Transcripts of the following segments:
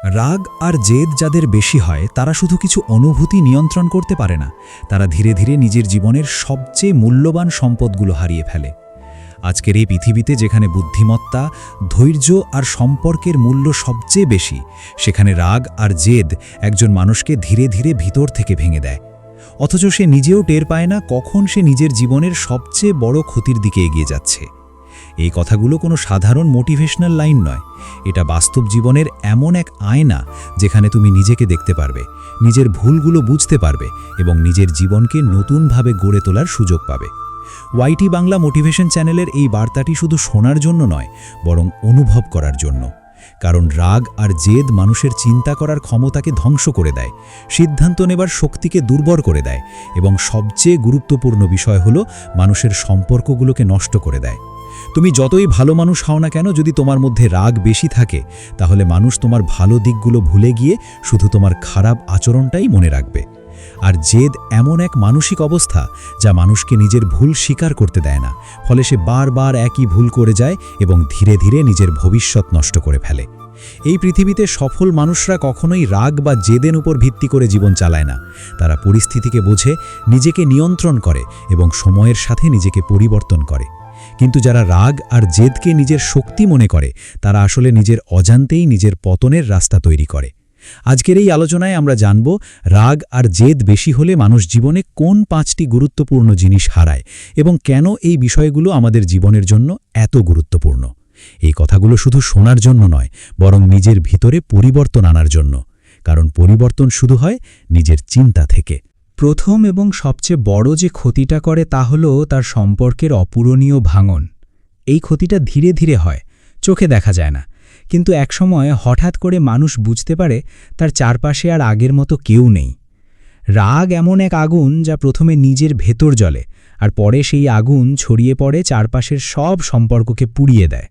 রাগ আর জেদ যাদের বেশি হয় তারা শুধু কিছু অনুভূতি নিয়ন্ত্রণ করতে পারে না, তারা ধীরে ধীরে নিজের জীবনের সবচেয়ে মূল্যবান সম্পদগুলো হারিয়ে ফেলে। আজকের এই পৃথিবীতে যেখানে বুদ্ধিমত্তা, ধৈর্য আর সম্পর্কের মূল্য সবচেয়ে বেশি, সেখানে রাগ আর জেদ একজন মানুষকে ধীরে ধীরে ভিতর থেকে ভেঙে দেয়। অথচ সে নিজেও টের পায় না কখন সে নিজের জীবনের সবচেয়ে বড় ক্ষতির দিকে এগিয়ে যাচ্ছে। এই কথাগুলো কোনো সাধারণ মোটিভেশনাল লাইন নয়, এটা বাস্তব জীবনের এমন এক আয়না যেখানে তুমি নিজেকে দেখতে পারবে, নিজের ভুলগুলো বুঝতে পারবে এবং নিজের জীবনকে নতুনভাবে গড়ে তোলার সুযোগ পাবে। ওয়াইটি বাংলা মোটিভেশন চ্যানেলের এই বার্তাটি শুধু শোনার জন্য নয়, বরং অনুভব করার জন্য। কারণ রাগ আর জেদ মানুষের চিন্তা করার ক্ষমতাকে ধ্বংস করে দেয়, সিদ্ধান্ত নেবার শক্তিকে দুর্বল করে দেয় এবং সবচেয়ে গুরুত্বপূর্ণ বিষয় হলো মানুষের সম্পর্কগুলোকে নষ্ট করে দেয়। তুমি যতই ভালো মানুষ হও না কেন, যদি তোমার মধ্যে রাগ বেশি থাকে, তাহলে মানুষ তোমার ভালো দিকগুলো ভুলে গিয়ে শুধু তোমার খারাপ আচরণটাই মনে রাখবে। আর জেদ এমন এক মানসিক অবস্থা যা মানুষকে নিজের ভুল স্বীকার করতে দেয় না, ফলে সে বারবার একই ভুল করে যায় এবং ধীরে ধীরে নিজের ভবিষ্যৎ নষ্ট করে ফেলে। এই পৃথিবীতে সফল মানুষরা কখনোই রাগ বা জেদের উপর ভিত্তি করে জীবন চালায় না। তারা পরিস্থিতিকে বোঝে, নিজেকে নিয়ন্ত্রণ করে এবং সময়ের সাথে নিজেকে পরিবর্তন করে। কিন্তু যারা রাগ আর জেদকে নিজের শক্তি মনে করে, তারা আসলে নিজের অজান্তেই নিজের পতনের রাস্তা তৈরি করে। আজকের এই আলোচনায় আমরা জানব রাগ আর জেদ বেশি হলে মানুষ জীবনে কোন 5টি গুরুত্বপূর্ণ জিনিস হারায় এবং কেন এই বিষয়গুলো আমাদের জীবনের জন্য এত গুরুত্বপূর্ণ। এই কথাগুলো শুধু শোনার জন্য নয়, বরং নিজের ভিতরে পরিবর্তন আনার জন্য। কারণ পরিবর্তন শুরু হয় নিজের চিন্তা থেকে। প্রথম এবং সবচেয়ে বড় যে ক্ষতিটা করে তা হল তার সম্পর্কের অপূরণীয় ভাঙন। এই ক্ষতিটা ধীরে ধীরে হয়, চোখে দেখা যায় না, কিন্তু একসময় হঠাৎ করে মানুষ বুঝতে পারে তার চারপাশে আর আগের মতো কেউ নেই। রাগ এমন এক আগুন যা প্রথমে নিজের ভেতর জ্বলে, আর পরে সেই আগুন ছড়িয়ে পড়ে চারপাশের সব সম্পর্ককে পুড়িয়ে দেয়।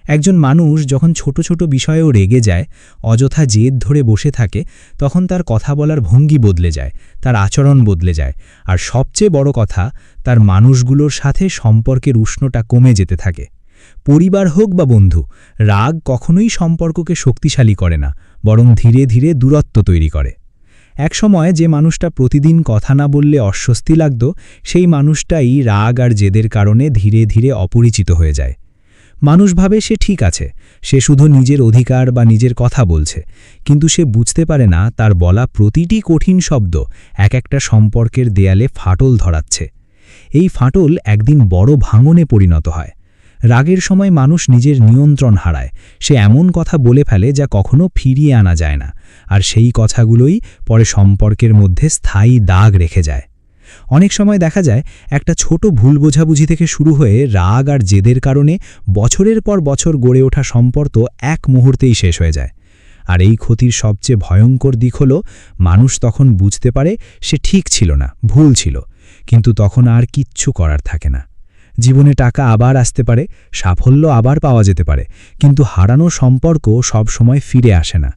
একজন মানুষ যখন ছোট ছোট বিষয়েও রেগে যায়, অযথা জেদ ধরে বসে থাকে, তখন তার কথা বলার ভঙ্গি বদলে যায়, তার আচরণ বদলে যায়, আর সবচেয়ে বড় কথা, তার মানুষগুলোর সাথে সম্পর্কের উষ্ণতা কমে যেতে থাকে। পরিবার হোক বা বন্ধু, রাগ কখনোই সম্পর্ককে শক্তিশালী করে না, বরং ধীরে ধীরে দূরত্ব তৈরি করে। একসময় যে মানুষটা প্রতিদিন কথা না বললে অস্বস্তি লাগত, সেই মানুষটাই রাগ আর জেদের কারণে ধীরে ধীরে অপরিচিত হয়ে যায়। মানুষ ভাবে সে ঠিক আছে, সে শুধু নিজের অধিকার বা নিজের কথা বলছে, কিন্তু সে বুঝতে পারে না তার বলা প্রতিটি কঠিন শব্দ এক একটা সম্পর্কের দেয়ালে ফাটল ধরাচ্ছে। এই ফাটল একদিন বড় ভাঙনে পরিণত হয়। রাগের সময় মানুষ নিজের নিয়ন্ত্রণ হারায়, সে এমন কথা বলে ফেলে যা কখনো ফিরিয়ে আনা যায় না, আর সেই কথাগুলোই পরে সম্পর্কের মধ্যে স্থায়ী দাগ রেখে যায়। অনেক সময় দেখা যায় একটা ছোট ভুল বোঝাবুঝি থেকে শুরু হয়ে রাগ আর জেদের কারণে বছরের পর বছর গড়ে ওঠা সম্পর্ক এক মুহূর্তেই শেষ হয়ে যায়। আর এই ক্ষতির সবচেয়ে ভয়ঙ্কর দিক হল, মানুষ তখন বুঝতে পারে সে ঠিক ছিল না, ভুল ছিল, কিন্তু তখন আর কিচ্ছু করার থাকে না। জীবনে টাকা আবার আসতে পারে, সাফল্য আবার পাওয়া যেতে পারে, কিন্তু হারানো সম্পর্ক সব সময় ফিরে আসে না।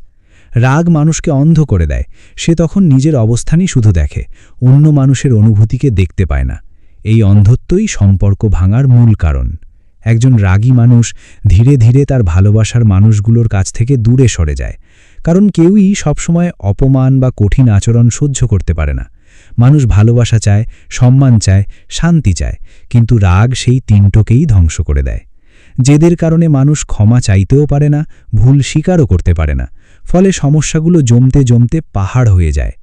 রাগ মানুষকে অন্ধ করে দেয়, সে তখন নিজের অবস্থানই শুধু দেখে, অন্য মানুষের অনুভূতিকে দেখতে পায় না। এই অন্ধত্বই সম্পর্ক ভাঙার মূল কারণ। একজন রাগী মানুষ ধীরে ধীরে তার ভালোবাসার মানুষগুলোর কাছ থেকে দূরে সরে যায়, কারণ কেউই সবসময় অপমান বা কঠিন আচরণ সহ্য করতে পারে না। মানুষ ভালোবাসা চায়, সম্মান চায়, শান্তি চায়, কিন্তু রাগ সেই তিনটোকেই ধ্বংস করে দেয়। জেদের কারণে মানুষ ক্ষমা চাইতেও পারে না, ভুল স্বীকারও করতে পারে না, ফলে সমস্যাগুলো জমতে জমতে পাহাড় হয়ে যায়।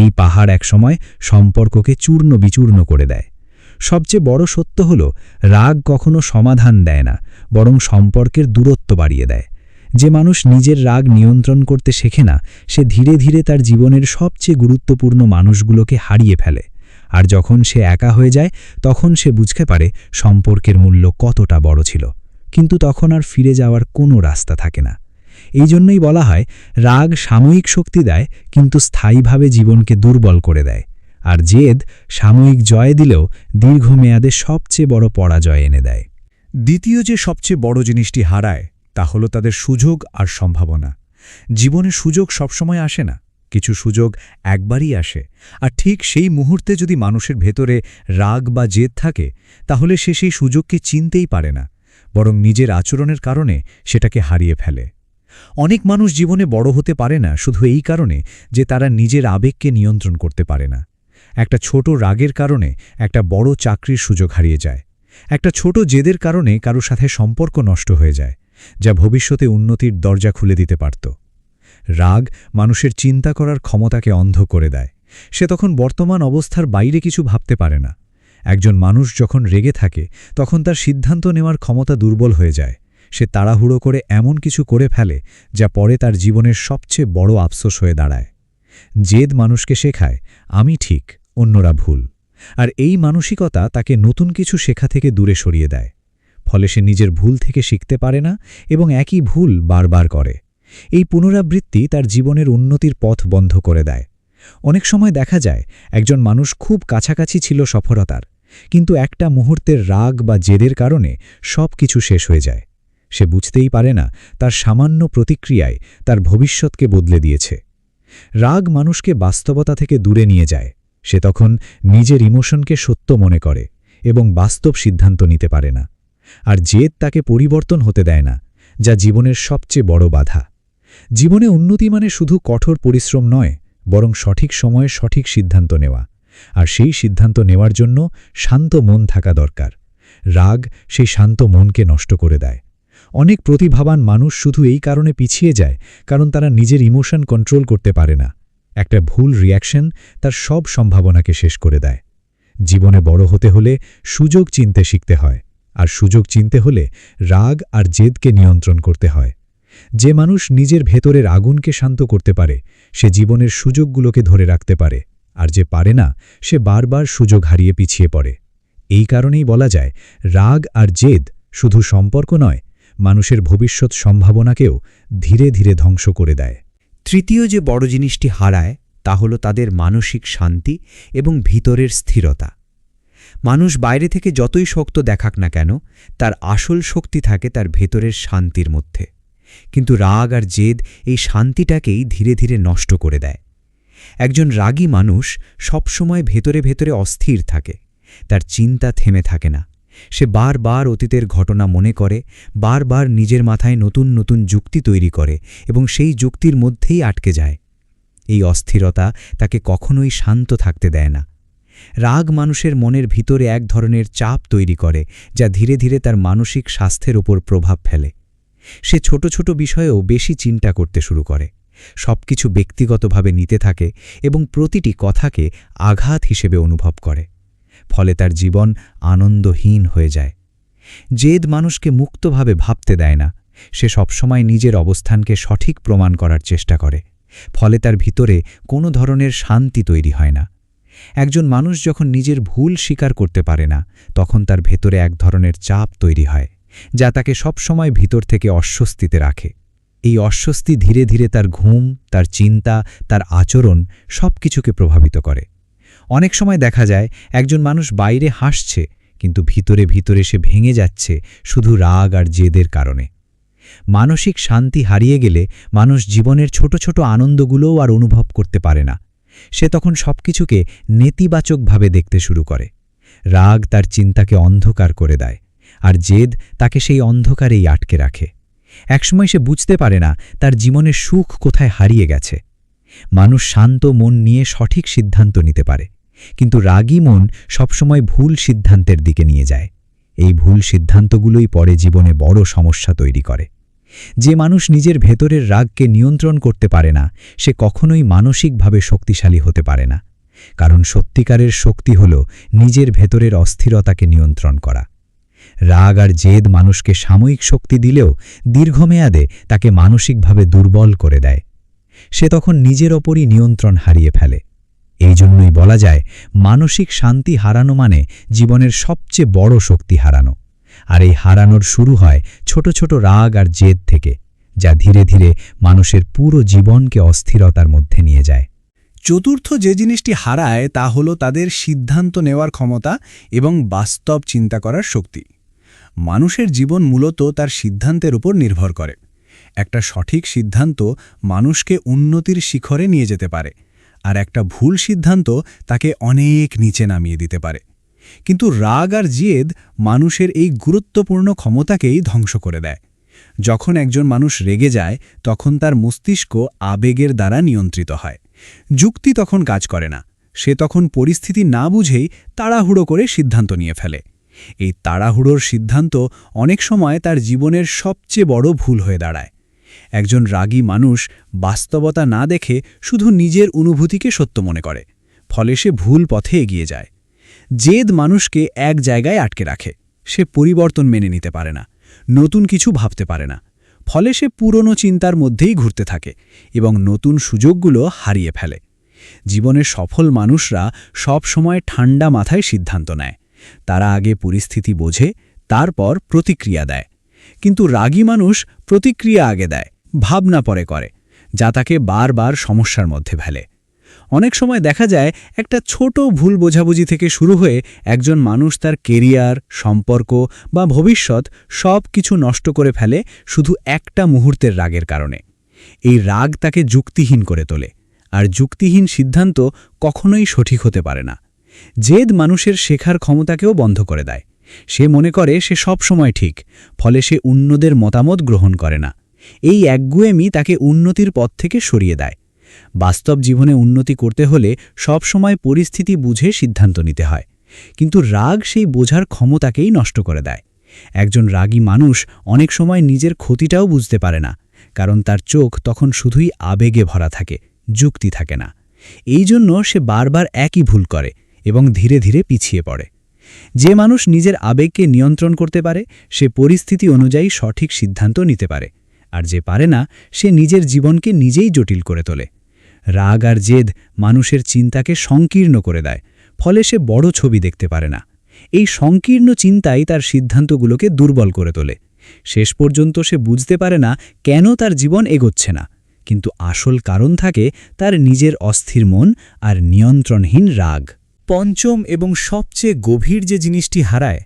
এই পাহাড় একসময় সম্পর্ককে চূর্ণ বিচূর্ণ করে দেয়। সবচেয়ে বড় সত্য হল, রাগ কখনো সমাধান দেয় না, বরং সম্পর্কের দূরত্ব বাড়িয়ে দেয়। যে মানুষ নিজের রাগ নিয়ন্ত্রণ করতে শেখে না, সে ধীরে ধীরে তার জীবনের সবচেয়ে গুরুত্বপূর্ণ মানুষগুলোকে হারিয়ে ফেলে। আর যখন সে একা হয়ে যায়, তখন সে বুঝতে পারে সম্পর্কের মূল্য কতটা বড় ছিল, কিন্তু তখন আর ফিরে যাওয়ার কোনো রাস্তা থাকে না। এই জন্যই বলা হয়, রাগ সাময়িক শক্তি দেয়, কিন্তু স্থায়ীভাবে জীবনকে দুর্বল করে দেয়। আর জেদ সাময়িক জয় দিলেও দীর্ঘমেয়াদে সবচেয়ে বড় পরাজয় এনে দেয়। দ্বিতীয় যে সবচেয়ে বড় জিনিসটি হারায়, তা হলো তাদের সুযোগ আর সম্ভাবনা। জীবনে সুযোগ সবসময় আসে না, কিছু সুযোগ একবারই আসে, আর ঠিক সেই মুহূর্তে যদি মানুষের ভেতরে রাগ বা জেদ থাকে, তাহলে সে সেই সুযোগকে চিনতেই পারে না, বরং নিজের আচরণের কারণে সেটাকে হারিয়ে ফেলে। অনেক মানুষ জীবনে বড় হতে পারে না শুধু এই কারণে যে তারা নিজের আবেগকে নিয়ন্ত্রণ করতে পারে না। একটা ছোট রাগের কারণে একটা বড় চাকরির সুযোগ হারিয়ে যায়। একটা ছোট জেদের কারণে কারো সাথে সম্পর্ক নষ্ট হয়ে যায়, যা ভবিষ্যতে উন্নতির দরজা খুলে দিতে পারত। রাগ মানুষের চিন্তা করার ক্ষমতাকে অন্ধ করে দেয়। সে তখন বর্তমান অবস্থার বাইরে কিছু ভাবতে পারে না। একজন মানুষ যখন রেগে থাকে তখন তার সিদ্ধান্ত নেওয়ার ক্ষমতা দুর্বল হয়ে যায়। সে তাড়াহুড়ো করে এমন কিছু করে ফেলে যা পরে তার জীবনের সবচেয়ে বড় আফসোস হয়ে দাঁড়ায়। জেদ মানুষকে শেখায় আমি ঠিক, অন্যরা ভুল, আর এই মানসিকতা তাকে নতুন কিছু শেখা থেকে দূরে সরিয়ে দেয়। ফলে সে নিজের ভুল থেকে শিখতে পারে না এবং একই ভুল বারবার করে। এই পুনরাবৃত্তি তার জীবনের উন্নতির পথ বন্ধ করে দেয়। অনেক সময় দেখা যায় একজন মানুষ খুব কাছাকাছি ছিল সফলতার, কিন্তু একটা মুহূর্তের রাগ বা জেদের কারণে সব কিছু শেষ হয়ে যায়। সে বুঝতেই পারে না তার সামান্য প্রতিক্রিয়ায় তার ভবিষ্যৎকে বদলে দিয়েছে। রাগ মানুষকে বাস্তবতা থেকে দূরে নিয়ে যায়। সে তখন নিজের ইমোশনকে সত্য মনে করে এবং বাস্তব সিদ্ধান্ত নিতে পারে না। আর জেদ তাকে পরিবর্তন হতে দেয় না, যা জীবনের সবচেয়ে বড় বাধা। জীবনে উন্নতি মানে শুধু কঠোর পরিশ্রম নয়, বরং সঠিক সময়ে সঠিক সিদ্ধান্ত নেওয়া। আর সেই সিদ্ধান্ত নেওয়ার জন্য শান্ত মন থাকা দরকার। রাগ সেই শান্ত মনকে নষ্ট করে দেয়। অনেক প্রতিভাবান মানুষ শুধু এই কারণে পিছিয়ে যায় কারণ তারা নিজের ইমোশন কন্ট্রোল করতে পারে না। একটা ভুল রিঅ্যাকশন তার সব সম্ভাবনাকে শেষ করে দেয়। জীবনে বড় হতে হলে সুযোগ চিনতে শিখতে হয়, আর সুযোগ চিনতে হলে রাগ আর জেদকে নিয়ন্ত্রণ করতে হয়। যে মানুষ নিজের ভেতরের আগুনকে শান্ত করতে পারে সে জীবনের সুযোগগুলোকে ধরে রাখতে পারে, আর যে পারে না সে বারবার সুযোগ হারিয়ে পিছিয়ে পড়ে। এই কারণেই বলা যায় রাগ আর জেদ শুধু সম্পর্ক নয়, মানুষের ভবিষ্যৎ সম্ভাবনাকেও ধীরে ধীরে ধ্বংস করে দেয়। তৃতীয় যে বড় জিনিসটি হারায় তা হল তাদের মানসিক শান্তি এবং ভিতরের স্থিরতা। মানুষ বাইরে থেকে যতই শক্ত দেখাক না কেন, তার আসল শক্তি থাকে তার ভেতরের শান্তির মধ্যে। কিন্তু রাগ আর জেদ এই শান্তিটাকেই ধীরে ধীরে নষ্ট করে দেয়। একজন রাগী মানুষ সবসময় ভেতরে ভেতরে অস্থির থাকে। তার চিন্তা থেমে থাকে না। সে বারবার অতীতের ঘটনা মনে করে, বারবার নিজের মাথায় নতুন নতুন যুক্তি তৈরি করে এবং সেই যুক্তির মধ্যেই আটকে যায়। এই অস্থিরতা তাকে কখনোই শান্ত থাকতে দেয় না। রাগ মানুষের মনের ভিতরে এক ধরনের চাপ তৈরি করে, যা ধীরে ধীরে তার মানসিক স্বাস্থ্যের ওপর প্রভাব ফেলে। সে ছোট ছোট বিষয়েও বেশি চিন্তা করতে শুরু করে, সবকিছু ব্যক্তিগতভাবে নিতে থাকে এবং প্রতিটি কথাকে আঘাত হিসেবে অনুভব করে। ফলে তার জীবন আনন্দহীন হয়ে যায়। জেদ মানুষকে মুক্তভাবে ভাবতে দেয় না। সে সবসময় নিজের অবস্থানকে সঠিক প্রমাণ করার চেষ্টা করে। ফলে তার ভিতরে কোনো ধরনের শান্তি তৈরি হয় না। একজন মানুষ যখন নিজের ভুল স্বীকার করতে পারে না, তখন তার ভেতরে এক ধরনের চাপ তৈরি হয়, যা তাকে সবসময় ভিতর থেকে অস্বস্তিতে রাখে। এই অস্বস্তি ধীরে ধীরে তার ঘুম, তার চিন্তা, তার আচরণ সবকিছুকে প্রভাবিত করে। অনেক সময় দেখা যায় একজন মানুষ বাইরে হাসছে, কিন্তু ভিতরে ভিতরে সে ভেঙে যাচ্ছে শুধু রাগ আর জেদের কারণে। মানসিক শান্তি হারিয়ে গেলে মানুষ জীবনের ছোট ছোট আনন্দগুলোও আর অনুভব করতে পারে না। সে তখন সবকিছুকে নেতিবাচকভাবে দেখতে শুরু করে। রাগ তার চিন্তাকে অন্ধকার করে দেয়, আর জেদ তাকে সেই অন্ধকারেই আটকে রাখে। একসময় সে বুঝতে পারে না তার জীবনের সুখ কোথায় হারিয়ে গেছে। মানুষ শান্ত মন নিয়ে সঠিক সিদ্ধান্ত নিতে পারে, কিন্তু রাগী মন সবসময় ভুল সিদ্ধান্তের দিকে নিয়ে যায়। এই ভুল সিদ্ধান্তগুলোই পরে জীবনে বড় সমস্যা তৈরি করে। যে মানুষ নিজের ভেতরের রাগকে নিয়ন্ত্রণ করতে পারে না, সে কখনোই মানসিকভাবে শক্তিশালী হতে পারে না। কারণ সত্যিকারের শক্তি হল নিজের ভেতরের অস্থিরতাকে নিয়ন্ত্রণ করা। রাগ আর জেদ মানুষকে সাময়িক শক্তি দিলেও দীর্ঘমেয়াদে তাকে মানসিকভাবে দুর্বল করে দেয়। সে তখন নিজের ওপরই নিয়ন্ত্রণ হারিয়ে ফেলে। এই জন্যই বলা যায় মানসিক শান্তি হারানো মানে জীবনের সবচেয়ে বড় শক্তি হারানো। আর এই হারানোর শুরু হয় ছোট ছোট রাগ আর জেদ থেকে, যা ধীরে ধীরে মানুষের পুরো জীবনকে অস্থিরতার মধ্যে নিয়ে যায়। চতুর্থ যে জিনিসটি হারায় তা হল তাদের সিদ্ধান্ত নেওয়ার ক্ষমতা এবং বাস্তব চিন্তা করার শক্তি। মানুষের জীবন মূলত তার সিদ্ধান্তের উপর নির্ভর করে। একটা সঠিক সিদ্ধান্ত মানুষকে উন্নতির শিখরে নিয়ে যেতে পারে, আর একটা ভুল সিদ্ধান্ত তাকে অনেক নিচে নামিয়ে দিতে পারে। কিন্তু রাগ আর জেদ মানুষের এই গুরুত্বপূর্ণ ক্ষমতাকেই ধ্বংস করে দেয়। যখন একজন মানুষ রেগে যায় তখন তার মস্তিষ্ক আবেগের দ্বারা নিয়ন্ত্রিত হয়। যুক্তি তখন কাজ করে না, সে তখন পরিস্থিতি না বুঝেই তাড়াহুড়ো করে সিদ্ধান্ত নিয়ে ফেলে। এই তাড়াহুড়োর সিদ্ধান্ত অনেক সময় তার জীবনের সবচেয়ে বড় ভুল হয়ে দাঁড়ায়। একজন রাগী মানুষ বাস্তবতা না দেখে শুধু নিজের অনুভূতিকে সত্য মনে করে, ফলে সে ভুল পথে এগিয়ে যায়। জেদ মানুষকে এক জায়গায় আটকে রাখে, সে পরিবর্তন মেনে নিতে পারে না, নতুন কিছু ভাবতে পারে না, ফলে সে পুরনো চিন্তার মধ্যেই ঘুরতে থাকে এবং নতুন সুযোগগুলো হারিয়ে ফেলে। জীবনের সফল মানুষরা সব সময় ঠান্ডা মাথায় সিদ্ধান্ত নেয়। তারা আগে পরিস্থিতি বোঝে, তারপর প্রতিক্রিয়া দেয়। কিন্তু রাগী মানুষ প্রতিক্রিয়া আগে দেয়, ভাবনা পরে করে, যা তাকে বারবার সমস্যার মধ্যে ফেলে। অনেক সময় দেখা যায় একটা ছোট ভুল বোঝাবুঝি থেকে শুরু হয়ে একজন মানুষ তার কেরিয়ার, সম্পর্ক বা ভবিষ্যৎ সব কিছু নষ্ট করে ফেলে শুধু একটা মুহূর্তের রাগের কারণে। এই রাগ তাকে যুক্তিহীন করে তোলে, আর যুক্তিহীন সিদ্ধান্ত কখনোই সঠিক হতে পারে না। জেদ মানুষের শেখার ক্ষমতাকেও বন্ধ করে দেয়। সে মনে করে সে সব সময় ঠিক, ফলে সে অন্যদের মতামত গ্রহণ করে না। এই একগুয়েমি তাকে উন্নতির পথ থেকে সরিয়ে দেয়। বাস্তব জীবনে উন্নতি করতে হলে সব সময় পরিস্থিতি বুঝে সিদ্ধান্ত নিতে হয়, কিন্তু রাগ সেই বোঝার ক্ষমতাকেই নষ্ট করে দেয়। একজন রাগী মানুষ অনেক সময় নিজের ক্ষতিটাও বুঝতে পারে না, কারণ তার চোখ তখন শুধুই আবেগে ভরা থাকে, যুক্তি থাকে না। এই জন্য সে বারবার একই ভুল করে এবং ধীরে ধীরে পিছিয়ে পড়ে। যে মানুষ নিজের আবেগকে নিয়ন্ত্রণ করতে পারে সে পরিস্থিতি অনুযায়ী সঠিক সিদ্ধান্ত নিতে পারে, আর যে পারে না সে নিজের জীবনকে নিজেই জটিল করে তোলে। রাগ আর জেদ মানুষের চিন্তাকে সংকীর্ণ করে দেয়, ফলে সে বড় ছবি দেখতে পারে না। এই সংকীর্ণ চিন্তাই তার সিদ্ধান্তগুলোকে দুর্বল করে তোলে। শেষ পর্যন্ত সে বুঝতে পারে না কেন তার জীবন এগোচ্ছে না, কিন্তু আসল কারণ থাকে তার নিজের অস্থির মন আর নিয়ন্ত্রণহীন রাগ। পঞ্চম এবং সবচেয়ে গভীর যে জিনিসটি হারায়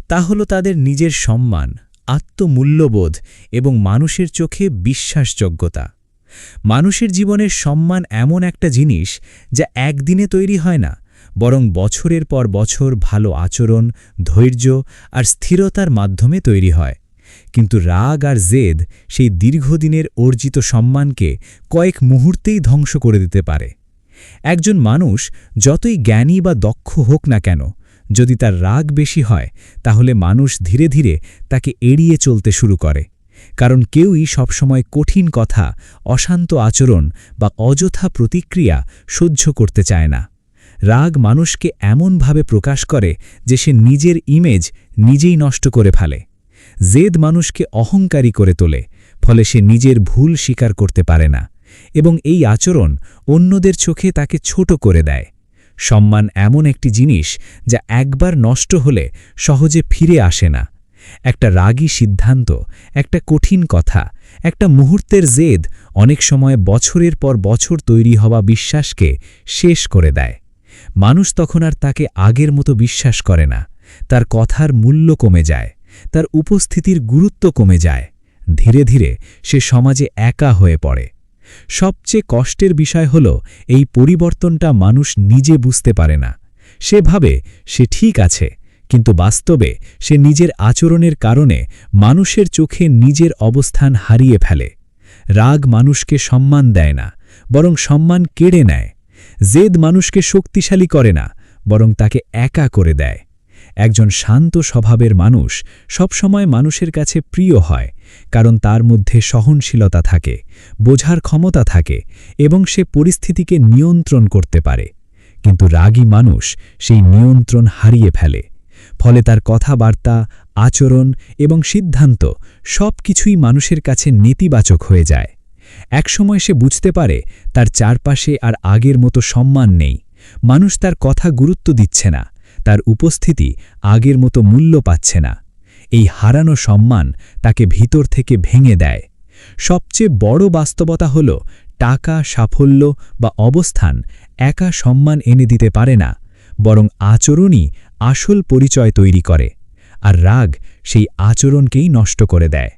তা হল তাদের নিজের সম্মান, আত্মমূল্যবোধ এবং মানুষের চোখে বিশ্বাসযোগ্যতা। মানুষের জীবনের সম্মান এমন একটা জিনিস যা একদিনে তৈরি হয় না, বরং বছরের পর বছর ভালো আচরণ, ধৈর্য আর স্থিরতার মাধ্যমে তৈরি হয়। কিন্তু রাগ আর জেদ সেই দীর্ঘদিনের অর্জিত সম্মানকে কয়েক মুহূর্তেই ধ্বংস করে দিতে পারে। একজন মানুষ যতই জ্ঞানী বা দক্ষ হোক না কেন, যদি তার রাগ বেশি হয় তাহলে মানুষ ধীরে ধীরে তাকে এড়িয়ে চলতে শুরু করে, কারণ কেউই সবসময় কঠিন কথা, অশান্ত আচরণ বা অযথা প্রতিক্রিয়া সহ্য করতে চায় না। রাগ মানুষকে এমনভাবে প্রকাশ করে যে সে নিজের ইমেজ নিজেই নষ্ট করে ফেলে। জেদ মানুষকে অহংকারী করে তোলে, ফলে সে নিজের ভুল স্বীকার করতে পারে না এবং এই আচরণ অন্যদের চোখে তাকে ছোট করে দেয়। সম্মান এমন একটি জিনিস যা একবার নষ্ট হলে সহজে ফিরে আসে না। একটা রাগী সিদ্ধান্ত, একটা কঠিন কথা, একটা মুহূর্তের জেদ অনেক সময় বছরের পর বছর তৈরি হওয়া বিশ্বাসকে শেষ করে দেয়। মানুষ তখন আর তাকে আগের মতো বিশ্বাস করে না, তার কথার মূল্য কমে যায়, তার উপস্থিতির গুরুত্ব কমে যায়। ধীরে ধীরে সে সমাজে একা হয়ে পড়ে। সবচেয়ে কষ্টের বিষয় হল এই পরিবর্তনটা মানুষ নিজে বুঝতে পারে না। সে ভাবে সে ঠিক আছে, কিন্তু বাস্তবে সে নিজের আচরণের কারণে মানুষের চোখে নিজের অবস্থান হারিয়ে ফেলে। রাগ মানুষকে সম্মান দেয় না, বরং সম্মান কেড়ে নেয়। জেদ মানুষকে শক্তিশালী করে না, বরং তাকে একা করে দেয়। একজন শান্ত স্বভাবের মানুষ সবসময় মানুষের কাছে প্রিয় হয়, কারণ তার মধ্যে সহনশীলতা থাকে, বোঝার ক্ষমতা থাকে এবং সে পরিস্থিতিকে নিয়ন্ত্রণ করতে পারে। কিন্তু রাগী মানুষ সেই নিয়ন্ত্রণ হারিয়ে ফেলে, ফলে তার কথাবার্তা, আচরণ এবং সিদ্ধান্ত সবকিছুই মানুষের কাছে নেতিবাচক হয়ে যায়। একসময় সে বুঝতে পারে তার চারপাশে আর আগের মতো সম্মান নেই, মানুষ তার কথা গুরুত্ব দিচ্ছে না, তার উপস্থিতি আগের মতো মূল্য পাচ্ছে না। এই হারানো সম্মান তাকে ভিতর থেকে ভেঙে দেয়। সবচেয়ে বড় বাস্তবতা হল টাকা, সাফল্য বা অবস্থান একা সম্মান এনে দিতে পারে না, বরং আচরণই আসল পরিচয় তৈরি করে, আর রাগ সেই আচরণকেই নষ্ট করে দেয়।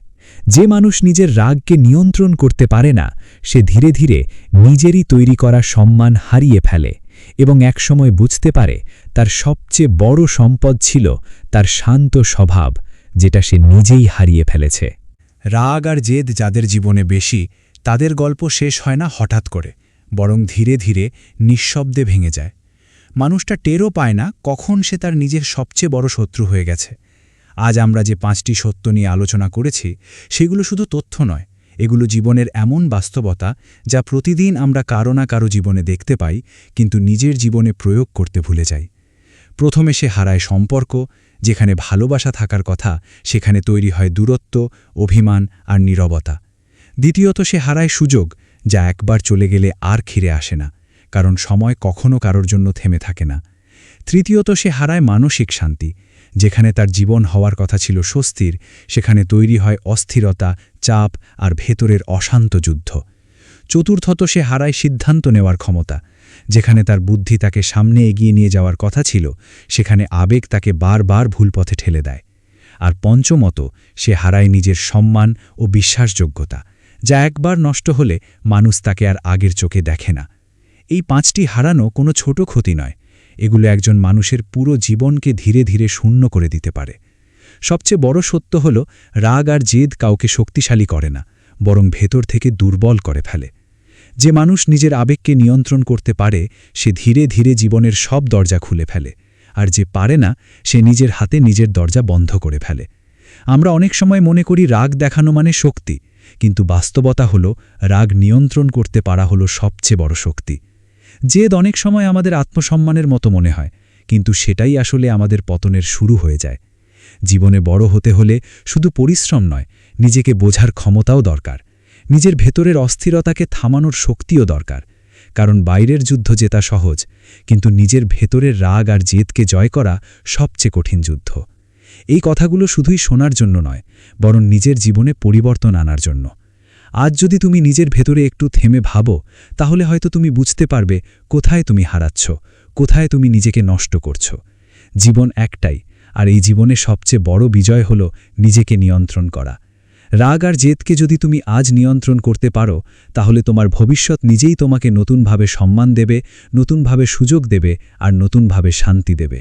যে মানুষ নিজের রাগকে নিয়ন্ত্রণ করতে পারে না, সে ধীরে ধীরে নিজেরই তৈরি করা সম্মান হারিয়ে ফেলে এবং একসময় বুঝতে পারে তার সবচেয়ে বড় সম্পদ ছিল তার শান্ত স্বভাব, যেটা সে নিজেই হারিয়ে ফেলেছে। রাগ আর জেদ যাদের জীবনে বেশি তাদের গল্প শেষ হয় না হঠাৎ করে, বরং ধীরে ধীরে নিঃশব্দে ভেঙে যায়। মানুষটা টেরও পায় না কখন সে তার নিজের সবচেয়ে বড় শত্রু হয়ে গেছে। আজ আমরা যে 5টি সত্য নিয়ে আলোচনা করেছি সেগুলো শুধু তথ্য নয়, এগুলো জীবনের এমন বাস্তবতা যা প্রতিদিন আমরা কারো না কারো জীবনে দেখতে পাই, কিন্তু নিজের জীবনে প্রয়োগ করতে ভুলে যাই। প্রথমে সে হারায় সম্পর্ক, যেখানে ভালোবাসা থাকার কথা সেখানে তৈরি হয় দূরত্ব, অভিমান আর নীরবতা। দ্বিতীয়ত সে হারায় সুযোগ, যা একবার চলে গেলে আর ফিরে আসে না, কারণ সময় কখনো কারোর জন্য থেমে থাকে না। তৃতীয়ত সে হারায় মানসিক শান্তি, যেখানে তার জীবন হওয়ার কথা ছিল স্বস্তির, সেখানে তৈরি হয় অস্থিরতা, চাপ আর ভেতরের অশান্ত যুদ্ধ। চতুর্থত সে হারায় সিদ্ধান্ত নেওয়ার ক্ষমতা, যেখানে তার বুদ্ধি তাকে সামনে এগিয়ে নিয়ে যাওয়ার কথা ছিল সেখানে আবেগ তাকে বারবার ভুল পথে ঠেলে দেয়। আর পঞ্চমত সে হারায় নিজের সম্মান ও বিশ্বাসযোগ্যতা, যা একবার নষ্ট হলে মানুষ তাকে আর আগের চোখে দেখে না। এই 5টি হারানো কোনো ছোট ক্ষতি নয়, এগুলো একজন মানুষের পুরো জীবনকে ধীরে ধীরে শূন্য করে দিতে পারে। সবচেয়ে বড় সত্য হল, রাগ আর জেদ কাউকে শক্তিশালী করে না, বরং ভেতর থেকে দুর্বল করে ফেলে। যে মানুষ নিজের আবেগকে নিয়ন্ত্রণ করতে পারে সে ধীরে ধীরে জীবনের সব দরজা খুলে ফেলে, আর যে পারে না সে নিজের হাতে নিজের দরজা বন্ধ করে ফেলে। আমরা অনেক সময় মনে করি রাগ দেখানো মানে শক্তি, কিন্তু বাস্তবতা হল রাগ নিয়ন্ত্রণ করতে পারা হলো সবচেয়ে বড় শক্তি। জেদ অনেক সময় আমাদের আত্মসম্মানের মতো মনে হয়, কিন্তু সেটাই আসলে আমাদের পতনের শুরু হয়ে যায়। জীবনে বড় হতে হলে শুধু পরিশ্রম নয়, নিজেকে বোঝার ক্ষমতাও দরকার। নিজের ভেতরের অস্থিরতাকে থামানোর শক্তিও দরকার, কারণ বাইরের যুদ্ধ জেতা সহজ, কিন্তু নিজের ভেতরের রাগ আর জেদকে জয় করা সবচেয়ে কঠিন যুদ্ধ। এই কথাগুলো শুধুই শোনার জন্য নয়, বরং নিজের জীবনে পরিবর্তন আনার জন্য। আজ যদি তুমি নিজের ভেতরে একটু থেমে ভাবো, তাহলে হয়তো তুমি বুঝতে পারবে কোথায় তুমি হারাচ্ছ, কোথায় তুমি নিজেকে নষ্ট করছো। জীবন একটাই, আর এই জীবনে সবচেয়ে বড় বিজয় হল নিজেকে নিয়ন্ত্রণ করা। রাগ আর জেদকে যদি তুমি আজ নিয়ন্ত্রণ করতে পারো, তাহলে তোমার ভবিষ্যৎ নিজেই তোমাকে নতুনভাবে সম্মান দেবে, নতুনভাবে সুযোগ দেবে আর নতুনভাবে শান্তি দেবে।